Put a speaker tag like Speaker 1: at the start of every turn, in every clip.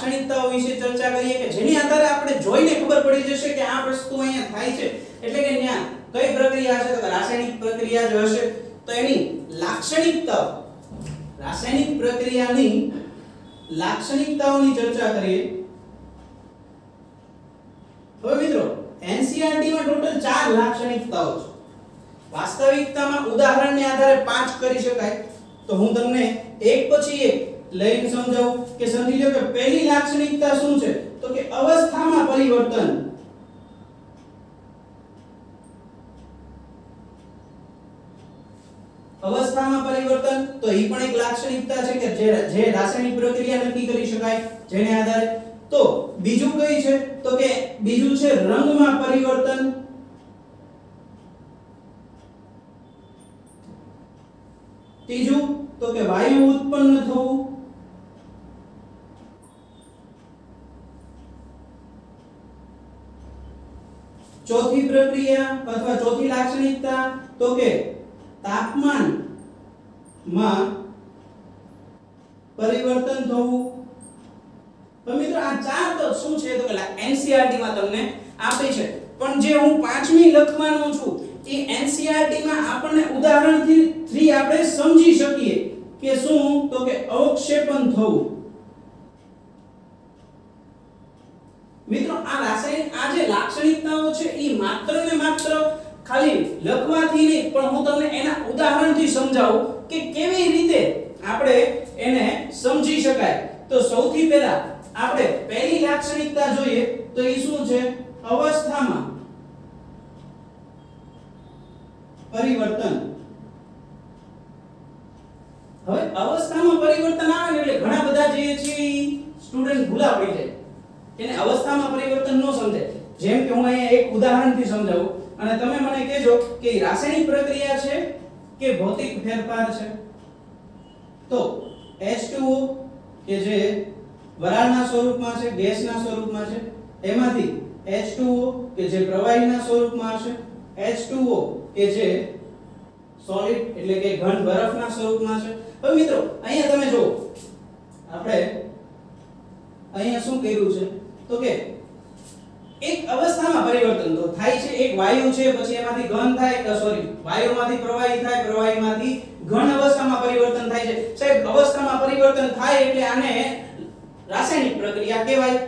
Speaker 1: લાક્ષણિકતાઓ વિશે ચર્ચા કરીએ કે જેની આધારે આપણે જોઈને ખબર પડી જશે કે આ વસ્તુ અહીંયા થાય છે એટલે કે ત્યાં કઈ પ્રક્રિયા છે તો રાસાયણિક પ્રક્રિયા જ હશે તો એની લાક્ષણિકતાઓ રાસાયણિક પ્રક્રિયાની લાક્ષણિકતાઓની ચર્ચા કરીએ। હવે મિત્રો એનસીઈઆરટી માં ટોટલ 4 લાક્ષણિકતાઓ છે। વાસ્તવિકતામાં ઉદાહરણને આધારે 5 કરી શકાય તો હું તમને એક પછી એક લઈને સમજાવું કે સમજી લો કે પહેલી લાક્ષણિકતા શું છે તો કે અવસ્થામાં પરિવર્તન। અવસ્થામાં પરિવર્તન તો એ પણ એક લાક્ષણિકતા છે કે જે રાસાયણિક પ્રક્રિયા નક્કી કરી શકાય જેને આધારે। તો બીજું કઈ છે તો કે બીજું છે રંગમાં પરિવર્તન। ત્રીજું તો કે વાયુ ઉત્પન્ન થવું। ચોથી પ્રક્રિયા અથવા ચોથી લાક્ષણિકતા તો કે તાપમાનમાં પરિવર્તન થવું। તો મિત્રો આ ચાર તો શું છે તો કે એનસીઈઆરટી માં તમને આપી છે પણ જે હું પાંચમી લખવાનો છું એ એનસીઈઆરટી માં આપણને ઉદાહરણથી આપણે સમજી શકીએ કે શું તો કે અવક્ષેપણ થવું। મિત્રો આ રાસાયણિક આ જે લાક્ષણિકતાઓ છે એ માત્ર ને માત્ર ખાલી લખવાથી નહીં પણ હું તમને એના ઉદાહરણથી સમજાવું કે કેવી રીતે આપણે એને સમજી શકાય। તો સૌથી પહેલા આપણે પહેલી લાક્ષણિકતા જોઈએ તો એ શું છે અવસ્થામાં પરિવર્તન। હવે અવસ્થામાં પરિવર્તન આવે ને એટલે ઘણા બધા જે છે સ્ટુડન્ટ ભૂલા પડી જાય એને અવસ્થામાં પરિવર્તન ન સમજે। જેમ કે હું અહીંયા એક ઉદાહરણથી સમજાવું અને તમે મને કહેજો કે રાસાયણિક પ્રક્રિયા છે કે ભૌતિક ફેરફાર છે। તો H2O કે જે વરાળના સ્વરૂપમાં છે ગેસના સ્વરૂપમાં છે એમાંથી H2O કે જે પ્રવાહીના સ્વરૂપમાં હશે H2O કે જે સોલિડ એટલે કે ઘન બરફના સ્વરૂપમાં છે। હવે મિત્રો અહીંયા તમે જો આપણે અહીંયા શું કર્યું છે તો કે એક અવસ્થામાં પરિવર્તન તો થાય છે એક વાયુ છે પછી એમાંથી ઘન થાય સોરી વાયુમાંથી પ્રવાહી થાય પ્રવાહીમાંથી ઘન અવસ્થામાં પરિવર્તન થાય છે। સાહેબ અવસ્થામાં પરિવર્તન થાય એટલે આને રાસાયણિક પ્રક્રિયા કહેવાય।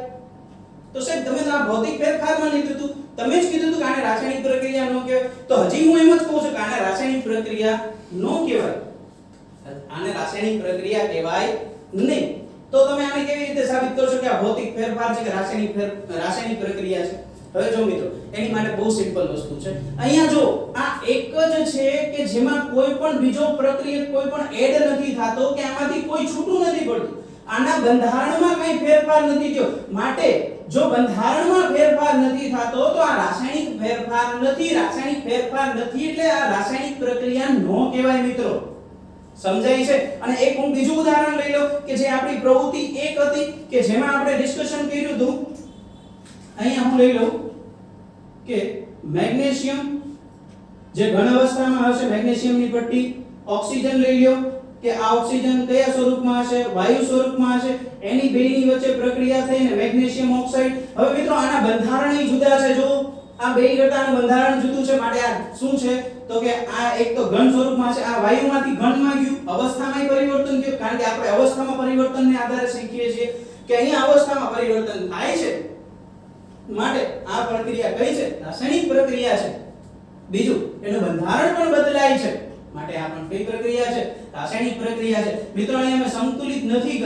Speaker 1: તો સાહેબ તમે તો આ ભૌતિક ફેરફારમાં લીધું હતું તમે જ કીધું હતું કે આને રાસાયણિક પ્રક્રિયા ન કહેવાય તો હજી હું એમ જ કહું છું કે આને રાસાયણિક પ્રક્રિયા ન કહેવાય આને રાસાયણિક પ્રક્રિયા કહેવાય નહીં। તો તમે આને કેવી રીતે સાબિત કરશો કે આ ભૌતિક ફેરફાર છે કે રાસાયણિક પ્રક્રિયા છે। હવે જો મિત્રો એની માટે બહુ સિમ્પલ વસ્તુ છે। અહીંયા જો આ એક જ છે કે જેમાં કોઈ પણ બીજો પ્રક્રિયા કોઈ પણ એડ નથી થતો કે આમાંથી કોઈ છૂટું નથી પડતું આના બંધારણમાં કઈ ફેરફાર નથી થયો માટે જો બંધારણમાં ફેરફાર નથી થતો તો આ રાસાયણિક ફેરફાર નથી। રાસાયણિક ફેરફાર નથી એટલે આ રાસાયણિક પ્રક્રિયા નો કહેવાય મિત્રો। સમજાય છે। અને એક હું બીજું ઉદાહરણ લઈ લો કે જે આપણી પ્રવૃત્તિ 1 હતી કે જેમાં આપણે ડિસ્કશન કર્યું હતું અહીંયા હું લઈ લઉં કે મેગ્નેશિયમ જે ઘન અવસ્થામાં હશે મેગ્નેશિયમની પટ્ટી ઓક્સિજન લઈ લ્યો કે આ ઓક્સિજન કયા સ્વરૂપમાં હશે વાયુ સ્વરૂપમાં હશે એની બેની વચ્ચે પ્રક્રિયા થઈને મેગ્નેશિયમ ઓક્સાઇડ। હવે મિત્રો આના બંધારણય જુદા છે જો આ બે કરતાનું બંધારણ જુદું છે માટે આ શું છે તો કે આ એક તો ઘન સ્વરૂપમાં છે આ વાયુમાંથી ઘનમાં ગયું અવસ્થામાં પરિવર્તન થયું કારણ કે આપણે અવસ્થામાં પરિવર્તનને આધારે શીખીએ છીએ કે અહીંયા અવસ્થામાં પરિવર્તન થાય છે માટે આ પ્રક્રિયા કઈ છે રાસાયણિક પ્રક્રિયા છે। બીજું એનું બંધારણ પણ બદલાય છે માટે આ પણ કઈ પ્રક્રિયા છે રાસાયણિક પ્રક્રિયા છે। મિત્રો અહીંયા અમે સંતુલિત નથી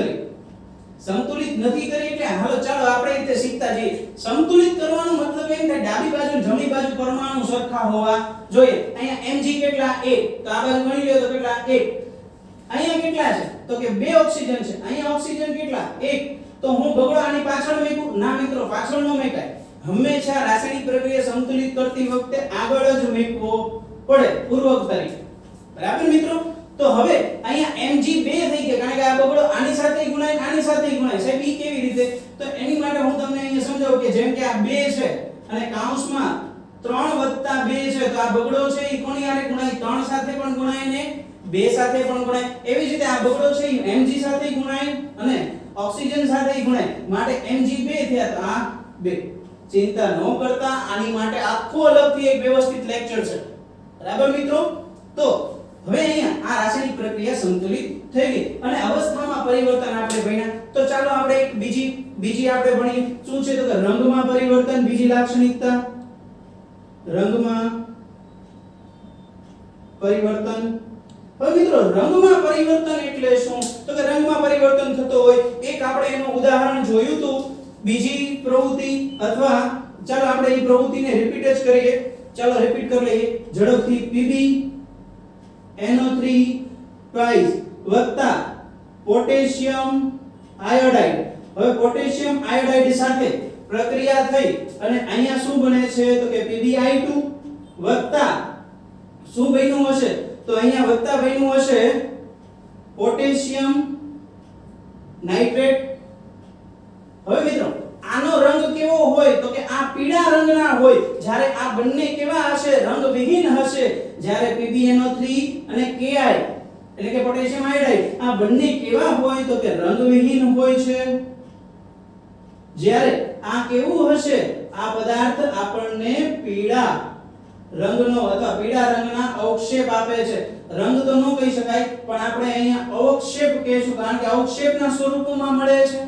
Speaker 1: કરી એટલે હાલો ચાલો આપણે રીતે શીખતા જઈએ। સંતુલિત કરવાનો મતલબ એમ કે ડાબી બાજુ જમણી બાજુ પરમાણુ સરખા હોવા જોઈએ। અહીંયા Mg કેટલા 1 તો આ બાજુ ગણી લ્યો તો કેટલા 1 અહીંયા કેટલા છે તો કે 2 ઓક્સિજન છે અહીંયા ઓક્સિજન કેટલા 1 તો હું બગડો આની પાછળ મેકું ના મિત્રો પાછળ ન મેકાય હંમેશા રાસાયણિક પ્રક્રિયા સંતુલિત કરતી વખતે આગળ જ મેકવો પડે પૂર્વક તરીકે બરાબર મિત્રો। તો હવે અહીંયા Mg 2 થઈ ગયા કારણ કે આ બગડો આની સાથે ગુણાય સાહેબ ઈ કેવી રીતે તો એની માટે હું તમને અહીંયા સમજાવું કે જેમ કે આ 2 છે અને કૌંસમાં 3 + 2 છે તો આ બગડો છે ઈ કોની હારે ગુણાય 3 સાથે પણ ગુણાય ને 2 સાથે પણ ગુણાય એવી જ રીતે આ બગડો છે ઈ Mg સાથે ગુણાય અને ઓક્સિજન સાથે ગુણાય માટે Mg2 થયા તો આ 2 ચિંતા ન કરતા આની માટે આખો અલગથી એક વ્યવસ્થિત લેક્ચર છે બરાબર મિત્રો તો હવે અહીંયા આ રાસાયણિક પ્રક્રિયા સંતુલિત થઈ ગઈ અને અવસ્થામાં પરિવર્તન આપણે ભણ્યા તો ચાલો આપણે એક બીજી આપણે ભણીએ શું છે તો કે રંગમાં પરિવર્તન બીજી લાક્ષણિકતા રંગમાં પરિવર્તન હવે મિત્રો રંગમાં પરિવર્તન એટલે શું તો કે રંગમાં પરિવર્તન થતો હોય એક આપણે એનું ઉદાહરણ જોયું તો બીજી પ્રવૃત્તિ અથવા ચાલો આપણે એ પ્રવૃત્તિને રિપીટ જ કરીએ ચાલો રિપીટ કરી લઈએ ઝડપથી Pb NO3 ટ્વાઇસ વત્તા પોટેશિયમ આયોડાઇડ હવે પોટેશિયમ આયોડાઇડ સાથે પ્રક્રિયા થઈ અને અહીંયા શું બને છે તો કે PbI2 વત્તા શું બન્યું હશે તો અહીંયા વત્તા બન્યું હશે પોટેશિયમ નાઇટ્રેટ હવે મિત્રો આનો રંગ કેવો હોય તો કે આ પીળા રંગના હોય જ્યારે આ બંને કેવા હશે રંગવિહીન હશે જ્યારે PbNO3 અને Ki એટલે કે પોટેશિયમ આયોડાઇડ આ બંને કેવા હોય તો કે રંગવિહીન હોય છે જ્યારે આ કેવું હશે આ પદાર્થ આપણને પીળા રંગનો અથવા પીળા રંગના અવક્ષેપ આપે છે રંગ તો ન કહી શકાય પણ આપણે અહીંયા અવક્ષેપ કહીશું કારણ કે અવક્ષેપના સ્વરૂપમાં મળે છે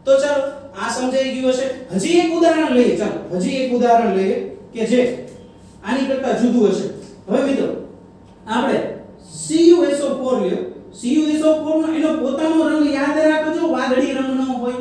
Speaker 1: તો ચાલો આ સમજાઈ ગયું હશે હજી એક ઉદાહરણ લઈએ ચાલો હજી એક ઉદાહરણ લઈએ કે જે આની કરતા જુદું હશે હવે મિત્રો આપણે CuSO4 લ્યો CuSO4 નો એનો પોતાનો રંગ યાદ રાખજો વાદળી રંગનો હોય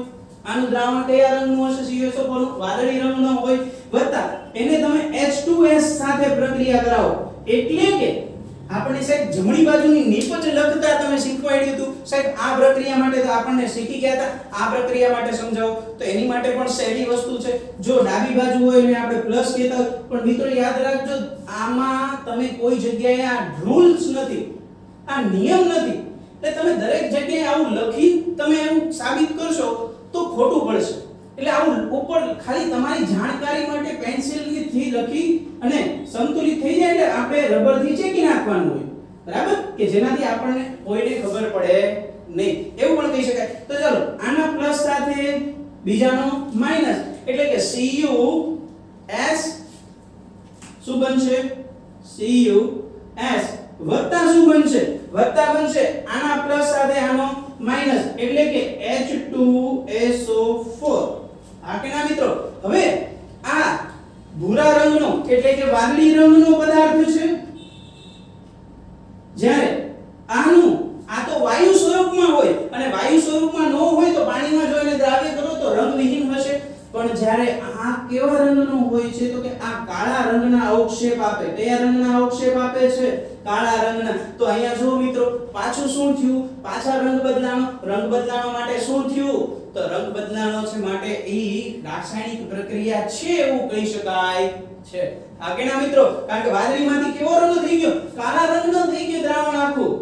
Speaker 1: આનું દ્રાવણ કયા રંગનું હશે CuSO4 નું વાદળી રંગનો હોય વત્તા એને તમે H2S સાથે પ્રક્રિયા કરાવો એટલે કે આપણે સાહેબ જમણી બાજુની નિપજ લખતા તમે શીખવાડ્યું હતું સાહેબ આ પ્રક્રિયા માટે તો આપણને શીખી ગયા હતા આ પ્રક્રિયા માટે સમજાવો તો એની માટે પણ સહેલી વસ્તુ છે જો ડાબી બાજુ હોય એટલે આપણે પ્લસ કહેતા પણ મિત્રો યાદ રાખજો આમાં તમે કોઈ જગ્યાએ આ રૂલ્સ નથી આ નિયમ નથી એટલે તમે દરેક જગ્યાએ આવું લખી તમે એવું સાબિત કરશો તો ખોટું પડશે એટલે આવું ઉપર ખાલી તમારી જાણકારી માટે પેન્સિલથી લખી અને સંતુલિત થઈ જાય એટલે આપણે રબરથી ચેકી નાખવાનું હોય બરાબર કે જેનાથી આપણને કોઈને ખબર પડે નહીં એવું પણ કહી શકાય તો ચાલો આના પ્લસ સાથે બીજાનો માઈનસ એટલે કે CuS શું બનશે CuS વત્તા શું બનશે વત્તા બનશે આના પ્લસ સાથે આનો માઈનસ એટલે કે H2SO4 આ કે ના મિત્રો હવે આ ભૂરા રંગનો એટલે કે વાદળી રંગનો પદાર્થ છે જ્યારે આનું આ તો વાયુ સ્વરૂપમાં હોય અને વાયુ સ્વરૂપમાં ન હોય તો પાણીમાં જો એને દ્રાવ્ય કરો તો રંગવિહીન હશે પણ જ્યારે આ કેવા રંગનો હોય છે તો કે આ કાળા રંગના અવક્ષેપ આપે કયા રંગના અવક્ષેપ આપે છે કાળા રંગના તો અહીંયા જો મિત્રો પાછું શું થયું પાછા રંગ બદલાણો માટે શું થયું તો રંગ બદલાણો છે માટે ઈ રાસાયણિક પ્રક્રિયા છે એવું કહી શકાય છે આ કેના મિત્રો કારણ કે વાદળીમાંથી કેવો રંગ થઈ ગયો કાળા રંગનો થઈ ગયો દ્રાવણ આખું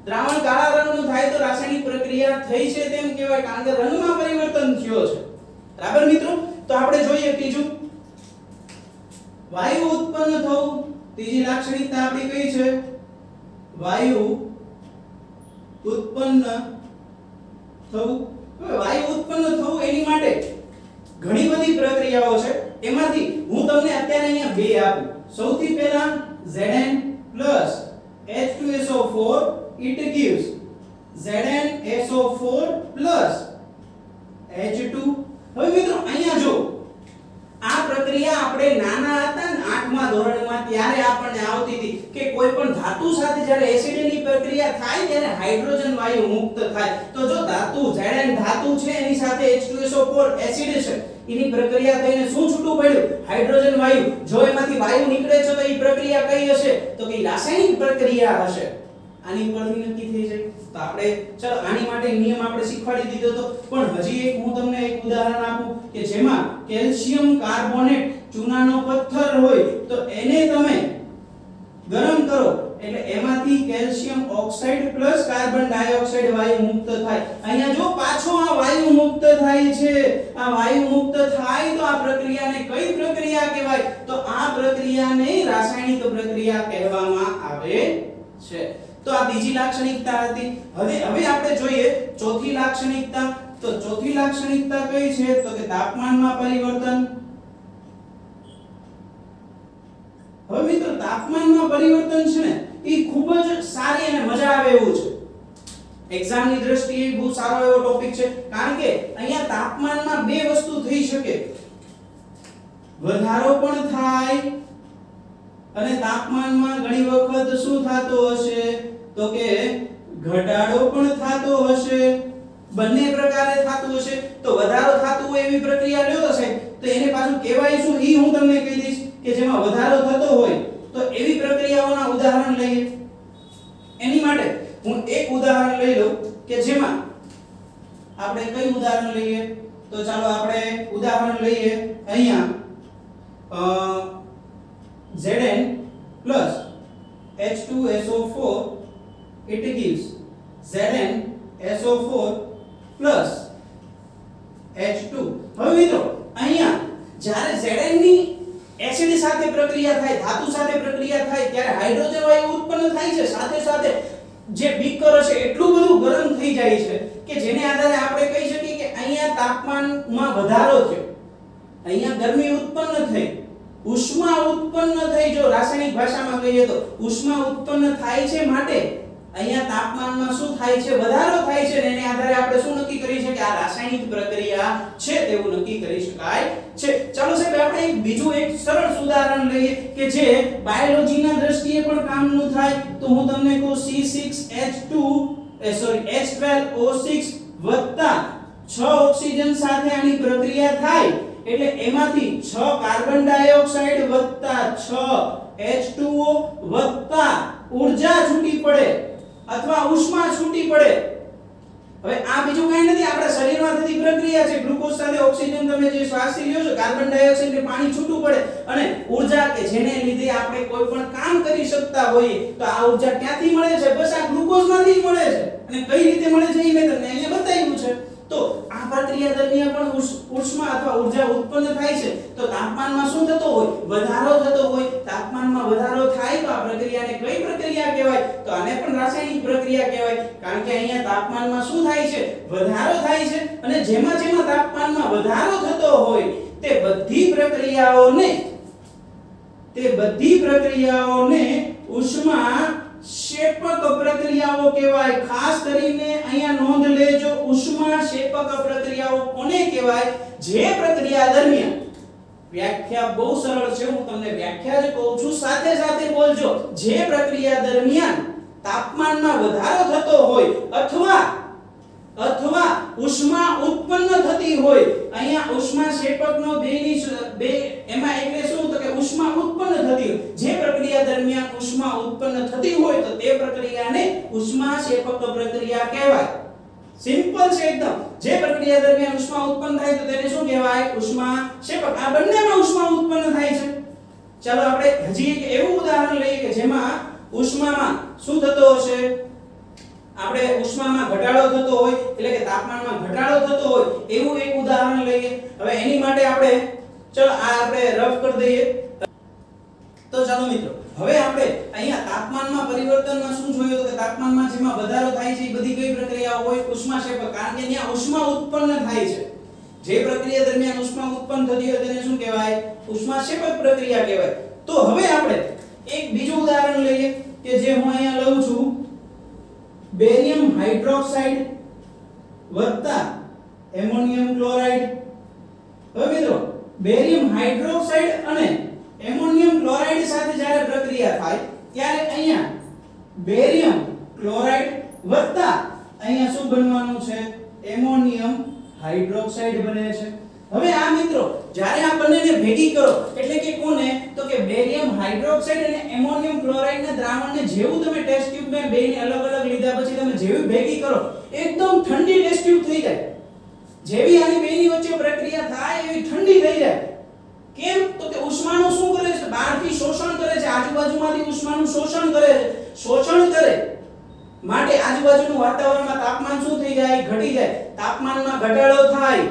Speaker 1: દ્રાવણ કાળા રંગનું થાય તો રાસાયણિક પ્રક્રિયા થઈ છે તેમ કહેવાય કારણ કે રંગમાં પરિવર્તન થયો છે બરાબર મિત્રો તો આપણે જોઈએ ત્રીજું વાયુ ઉત્પન્ન થવું ત્રીજી લાક્ષણિકતા આપણી કઈ છે વાયુ ઉત્પન્ન થવું હવે વાયુ ઉત્પન્ન થવું એની માટે ઘણી બધી પ્રક્રિયાઓ છે એમાંથી હું તમને અત્યારે અહીંયા બે આપું સૌથી પહેલા Zn H2SO4 it gives ZnSO4 H2 હવે મિત્રો અહીંયા જો આ પ્રક્રિયા આપણે નાના હતા ને 8મા ધોરણમાં ત્યારે આપણને આવતી હતી કે કોઈ પણ ધાતુ સાથે જ્યારે એસિડની પ્રક્રિયા થાય ત્યારે હાઇડ્રોજન વાયુ મુક્ત થાય તો જો ધાતુ Zn ધાતુ છે એની સાથે H2SO4 એસિડ છે એની પ્રક્રિયા થઈને શું છૂટું પડ્યું હાઇડ્રોજન વાયુ જો એમાંથી વાયુ નીકળે છે તો એ પ્રક્રિયા કઈ હશે તો કે રાસાયણિક પ્રક્રિયા હશે આની પરથી નક્કી થઈ જાય તો આપણે ચલો આની માટે નિયમ આપણે શીખવાડી દીધો તો પણ હજી એક હું તમને એક ઉદાહરણ આપું કે જેમાં કેલ્શિયમ કાર્બોનેટ ચૂનાનો પથ્થર હોય તો એને તમે ગરમ કરો એટલે એમાંથી calcium oxide plus carbon dioxide વાયુ મુક્ત થાય અહીંયા જો પાછો આ વાયુ મુક્ત થાય છે આ વાયુ મુક્ત થાય તો આ પ્રક્રિયાને કઈ પ્રક્રિયા કહેવાય તો આ પ્રક્રિયાને રાસાયણિક પ્રક્રિયા કહેવામાં આવે છે તો આ બીજી લાક્ષણિકતા હતી. હવે આપણે જોઈએ ચોથી લાક્ષણિકતા. તો ચોથી લાક્ષણિકતા કઈ છે? તો કે તાપમાનમાં પરિવર્તન. હવે મિત્રો તાપમાનમાં પરિવર્તન છે ને એ ખૂબ જ સારી અને મજા આવે એવું છે. એક્ઝામ ની દ્રષ્ટિએ બહુ સારો એવો ટોપિક છે, કારણ કે અહીંયા તાપમાનમાં બે વસ્તુ થઈ શકે. વધારો પણ થાય અને તાપમાનમાં ઘણી વખત શું થતો હશે? તો કે ઘટાડો પણ થતો હશે. બંને પ્રકારે થતું હશે. તો વધારો થતું હોય એવી પ્રક્રિયા લ્યો તો સાહેબ, તો એને પાછું કહેવાય શું ઈ હું તમને કહી દઈશ કે જેમાં વધારો થતો હોય તો એવી પ્રક્રિયાઓના ઉદાહરણ લઈએ. એની માટે હું એક ઉદાહરણ લઈ લઉં કે જેમાં આપણે કઈ ઉદાહરણ લઈએ? તો ચાલો આપણે ઉદાહરણ લઈએ અહીંયા Zn plus H2SO4 it gives ZnSO4 plus H2. હવે મિત્રો અહીંયા જ્યારે Zn ની એસિડ સાથે પ્રક્રિયા થાય, ધાતુ સાથે પ્રક્રિયા થાય ત્યારે હાઇડ્રોજન વાયુ ઉત્પન્ન થાય છે. સાથે સાથે જે બીકર હશે એટલું બધું ગરમ થઈ જાય છે કે જેને આધારે આપણે કહી શકીએ કે અહીંયા તાપમાનમાં વધારો થયો, અહીંયા ગરમી ઉત્પન્ન થઈ, ઉષ્મા ઉત્પન્ન થઈ. જો રાસાયણિક ભાષામાં કહીએ તો ઉષ્મા ઉત્પન્ન થાય છે, માટે અહીંયા તાપમાનમાં શું થાય છે? વધારો થાય છે. અને એને આધારે આપણે શું નક્કી કરી શકીએ? આ રાસાયણિક પ્રક્રિયા છે તેવું નક્કી કરી શકાય છે. ચાલો સાહેબ આપણે એક બીજું એક સરળ ઉદાહરણ લઈએ કે જે બાયોલોજીના દ્રષ્ટિએ પણ કામનું થાય. તો હું તમને કહું H12O6 વત્તા 6 ઓક્સિજન સાથે આની પ્રક્રિયા થાય એટલે એમાંથી 6 કાર્બન ડાયોક્સાઇડ વત્તા 6 H2O વત્તા ઊર્જા છૂટી પડે અથવા ઉષ્મા છૂટી પડે. હવે આ બીજું કંઈ નથી, આપણા શરીરમાં થતી પ્રક્રિયા છે. ગ્લુકોઝ સાથે ઓક્સિજન તમે જે શ્વાસથી લ્યો છો, કાર્બન ડાયોક્સાઇડ ને પાણી છૂટું પડે અને ઊર્જા કે જેને લીધે આપણે કોઈ પણ કામ કરી શકતા હોઈએ. તો આ ઊર્જા ક્યાંથી મળે છે? બસ આ ગ્લુકોઝમાંથી જ મળે છે. અને કઈ રીતે મળે છે એ મેં તમને અહીંયા બતાવ્યું છે. તો આ પ્રક્રિયા દરમિયાન પણ ઉષ્મા અથવા ઊર્જા ઉત્પન્ન થાય છે. તો તાપમાનમાં શું થતો હોય? વધારો થતો હોય. તાપમાનમાં વધારો થાય તો આ પ્રક્રિયાને કઈ પ્રક્રિયા કહેવાય? તો આને પણ રાસાયણિક પ્રક્રિયા કહેવાય, કારણ કે અહીંયા તાપમાનમાં શું થાય છે? વધારો થાય છે. અને જેમાં જેમાં તાપમાનમાં વધારો થતો હોય તે બધી પ્રક્રિયાઓને ઉષ્મા શેપક પ્રક્રિયાઓ કહેવાય. ખાસ કરીને અહીંયા નોંધ લેજો, ઉષ્મા શેપક પ્રક્રિયાઓ કોને કહેવાય? જે પ્રક્રિયા દરમિયાન, વ્યાખ્યા બહુ સરળ છે, હું તમને વ્યાખ્યા જ કહું છું, સાથે સાથે બોલજો. જે પ્રક્રિયા દરમિયાન તાપમાનમાં વધારો થતો હોય અથવા ઉષ્મા ઉત્પન્ન થતી હોય. અહીંયા ઉષ્મા શેપકનો બે એમાં એટલે શું? તો કે ઉષ્મા ઉત્પન્ન થતી હોય. જે પ્રક્રિયા દરમિયાન ઉષ્મા ઉત્પન્ન થતી હોય તો તે પ્રક્રિયાને ઉષ્મા શેપક પ્રક્રિયા કહેવાય. સિમ્પલ છે એકદમ. જે પ્રક્રિયા દરમિયાન ઉષ્મા ઉત્પન્ન થાય તો તેને શું કહેવાય? ઉષ્મા શેપક. આ બંનેમાં ઉષ્મા ઉત્પન્ન થાય છે. ચાલો આપણે હજી એક એવું ઉદાહરણ લઈએ કે જેમાં ઉષ્મામાં શું થતો હશે? આપણે ઉષ્મામાં ઘટાડો થતો હોય, એટલે કે તાપમાનમાં ઘટાડો થતો હોય એવું એક ઉદાહરણ લઈએ. હવે એની માટે આપણે ચલો આ આપણે રફ કરી દઈએ. તો ચાલો મિત્રો હવે આપણે અહીંયા તાપમાનમાં પરિવર્તનમાં શું જોયું? તો કે તાપમાનમાં જેમાં વધારો થાય છે એ બધી કઈ પ્રક્રિયાઓ હોય? ઉષ્માશેપક. કારણ કે ત્યાં ઉષ્મા ઉત્પન્ન થાય છે. જે પ્રક્રિયા દરમિયાન ઉષ્મા ઉત્પન્ન થતી હોય તેને શું કહેવાય? ઉષ્માશેપક પ્રક્રિયા કહેવાય. તો હવે આપણે એક બીજું ઉદાહરણ લઈએ કે જે હું અહીંયા લઉં છું બેરિયમ હાઇડ્રોક્સાઇડ વત્તા એમોનિયમ ક્લોરાઇડ. હવે મિત્રો બેરિયમ હાઇડ્રોક્સાઇડ અને એમોનિયમ ક્લોરાઇડ સાથે જ્યારે પ્રક્રિયા થાય ત્યારે અહીંયા બેરિયમ ક્લોરાઇડ વત્તા અહીંયા શું બનવાનું છે? એમોનિયમ હાઇડ્રોક્સાઇડ બને છે. હવે આ મિત્રો જ્યારે આ બંનેને ભેગી કરો એટલે કે કોને? તો કે બેરિયમ હાઇડ્રોક્સાઇડ અને એમોનિયમ ક્લોરાઇડના દ્રાવણને જેવું તમે ટેસ્ટ ટ્યુબમાં બેને અલગ અલગ લીધા પછી તમે જેવી ભેગી કરો એકદમ ઠંડી ટેસ્ટ ટ્યુબ થઈ જાય. જેવી આની બેની વચ્ચે પ્રક્રિયા થાય એવી ઠંડી થઈ જાય. કેમ? તો કે ઉષ્માનું શું કરે છે? બહારથી શોષણ કરે છે. આજુબાજુમાંથી ઉષ્માનું શોષણ કરે છે. શોષણ કરે માટે આજુબાજુનું વાતાવરણમાં તાપમાન શું થઈ જાય? ઘટી જાય. તાપમાનમાં ઘટાડો થાય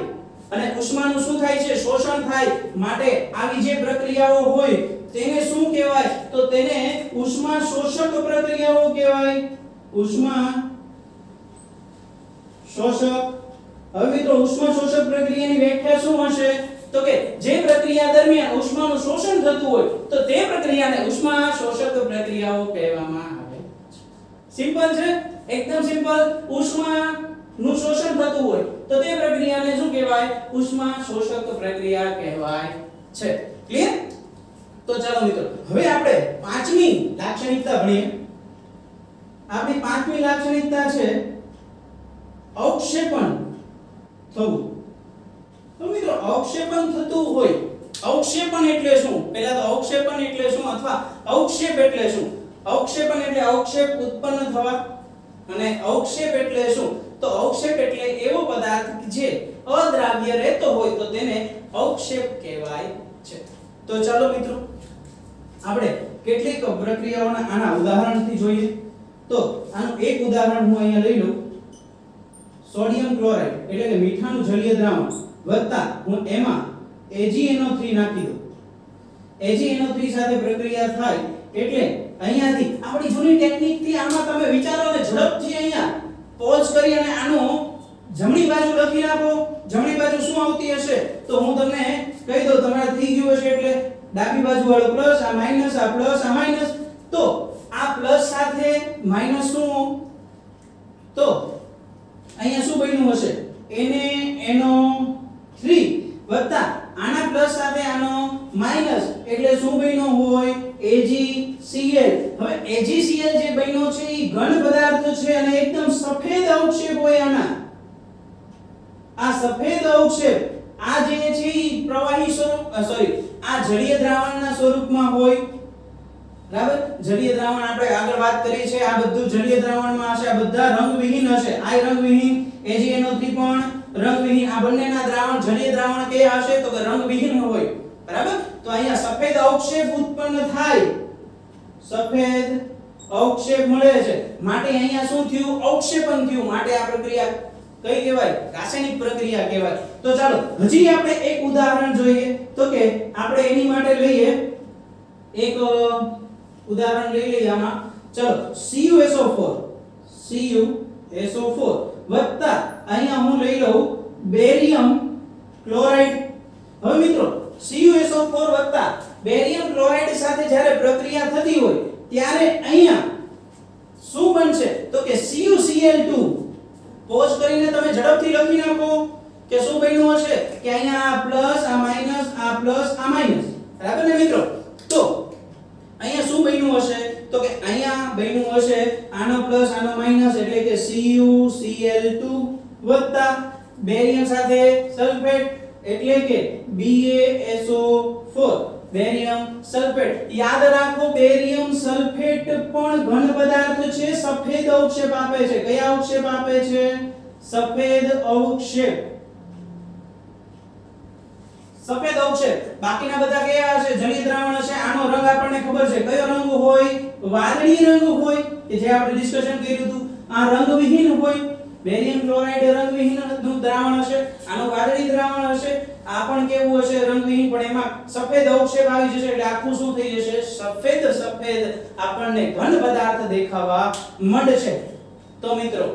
Speaker 1: અને ઉષ્માનું શું થાય છે? શોષણ થાય. માટે આવી જે પ્રક્રિયાઓ હોય તેને શું કહેવાય? તો તેને ઉષ્મા શોષક પ્રક્રિયાઓ કહેવાય. ઉષ્મા શોષક. હવે મિત્રો ઉષ્મા શોષક પ્રક્રિયાની વ્યાખ્યા શું હશે? તો કે જે પ્રક્રિયા દરમિયાન ઉષ્માનું શોષણ થતું હોય તો તે પ્રક્રિયાને ઉષ્મા શોષક પ્રક્રિયાઓ કહેવામાં આવે છે. સિમ્પલ છે, એકદમ સિમ્પલ. ઉષ્માનું શોષણ થતું હોય તો તે પ્રક્રિયાને શું કહેવાય? ઉષ્મા શોષક પ્રક્રિયા કહેવાય છે. ક્લિયર? તો ચાલો મિત્રો હવે આપણે પાંચમી લાક્ષણિકતા ભણીએ. આપણી પાંચમી લાક્ષણિકતા છે અવક્ષેપણ થવું. તો મિત્રો અવક્ષેપણ થતું હોય, અવક્ષેપણ એટલે શું? પહેલા તો અવક્ષેપણ એટલે શું અથવા અવક્ષેપ એટલે શું? અવક્ષેપણ એટલે અવક્ષેપ ઉત્પન્ન થવા અને અવક્ષેપ એટલે શું? તો અવક્ષેપ એટલે એવો પદાર્થ જે અદ્રાવ્ય રહેતો હોય તો તેને અવક્ષેપ કહેવાય છે. તો ચાલો મિત્રો આપણે કેટલીક પ્રક્રિયાઓના આના ઉદાહરણથી જોઈએ. તો આનું એક ઉદાહરણ હું અહીંયા લઈ લઉં. સોડિયમ ક્લોરાઇડ એટલે કે મીઠાનું જલીય દ્રાવણ વત્તા હું એમાં AgNO3 નાખી દઉં. AgNO3 સાથે પ્રક્રિયા થાય એટલે અહીંયાથી આપણી જૂની ટેકનિક થી આમાં તમે વિચારો ને ઝડપથી અહીંયા પોઝ કરી અને આનું જમણી બાજુ લખી નાખો. જમણી બાજુ શું આવતી હશે? તો હું તમને કહી દઉં, તમારે થઈ ગયું હશે એટલે ડાબી બાજુ વાળો પ્લસ, આ માઈનસ, આ પ્લસ, આ માઈનસ. તો આ પ્લસ સાથે માઈનસ શું? તો અહીંયા શું બન્યું હશે? NaNO3 વત્તા આના પ્લસ સાથે આનો માઈનસ એટલે શું બન્યો હોય? AgCl. હવે AgCl જે બન્યો છે એ ઘન પદાર્થ છે અને એકદમ સફેદ અવક્ષેપ હોય આના. આ સફેદ અવક્ષેપ આ જે છે એ પ્રવાહી સ્વરૂપ આ જલીય દ્રાવણના સ્વરૂપમાં હોય. બરાબર? જલીય દ્રાવણ આપણે આગળ વાત કરી છે, આ બધું જલીય દ્રાવણમાં હશે. આ બધા રંગવિહીન હશે. આ રંગવિહીન, AgNO3 પણ રંગવિહીન. આ બંનેના દ્રાવણ જલીય દ્રાવણ કે હશે તો કે રંગવિહીન હોય. બરાબર? તો અહીંયા સફેદ અવક્ષેપ ઉત્પન્ન થાય, સફેદ અવક્ષેપ મળે છે. માટે અહીંયા શું થયું? અવક્ષેપણ થયું. માટે આ પ્રક્રિયા કઈ કહેવાય? રાસાયણિક પ્રક્રિયા કહેવાય. તો ચાલો હજી આપણે એક ઉદાહરણ જોઈએ. તો કે આપણે એની માટે લઈએ એક ઉદાહરણ લઈ લઈએ આમાં. ચલો CuSO4 વત્તા અહીંયા હું લઈ લઉં બેરિયમ ક્લોરાઇડ. હવે મિત્રો CuSO4 વત્તા બેરિયમ ક્લોરાઇડ સાથે જ્યારે પ્રક્રિયા થતી હોય ત્યારે અહીંયા શું બનશે? તો કે CuCl2. પોઝ કરીને તમે ઝડપથી લખી નાખો કે શું બન્યું હશે? કે અહીંયા આ પ્લસ, આ માઈનસ, આ પ્લસ, આ માઈનસ. બરાબર ને મિત્રો? તો અહીંયા શું બન્યું હશે? તો કે અહીંયા બન્યું હશે આનો પ્લસ આનો માઈનસ એટલે કે CuCl2 વત્તા બેરિયમ સાથે સલ્ફેટ એટલે કે BaSO4 બેરિયમ સલ્ફેટ. યાદ રાખો બેરિયમ સલ્ફેટ પણ ઘન પદાર્થ છે, સફેદ અવક્ષેપ આપે છે. કયા અવક્ષેપ આપે છે? સફેદ અવક્ષેપ. સફેદ અવક્ષેપ. બાકીના બધા કયા હશે? જલીય દ્રાવણ હશે. આનો રંગ આપણને ખબર છે કયો રંગ હોય? વાદળી રંગ હોય કે જે આપણે ડિસ્કશન કર્યું હતું. આ રંગવિહીન હોય. બેરિયમ ક્લોરાઇડ રંગવિહીન નું દ્રાવણ હશે. આનો વાદળી દ્રાવણ હશે. આ પણ કેવું હશે? રંગવિહીન, પણ એમાં સફેદ અવક્ષેપ આવી જશે એટલે આખું શું થઈ જશે? સફેદ આપણને ઘન પદાર્થ દેખાવા માંડશે. તો મિત્રો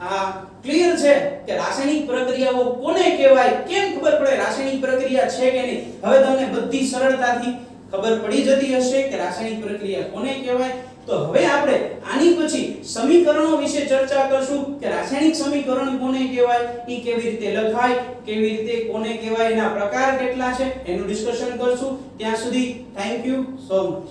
Speaker 1: આ ક્લિયર છે કે રાસાયણિક પ્રક્રિયાઓ કોને કહેવાય? કેમ ખબર પડે રાસાયણિક પ્રક્રિયા છે કે નહીં? હવે તમને બધી સરળતાથી ખબર પડી જતી હશે કે રાસાયણિક પ્રક્રિયા કોને કહેવાય. તો હવે આપણે આની પછી સમીકરણો વિશે ચર્ચા કરશું કે રાસાયણિક સમીકરણ કોને કહેવાય, ઈ કેવી રીતે લખાય, કેવી રીતે કોને કહેવાય, એના પ્રકાર કેટલા છે એનું ડિસ્કશન કરશું. ત્યાં સુધી થેન્ક યુ સો મચ.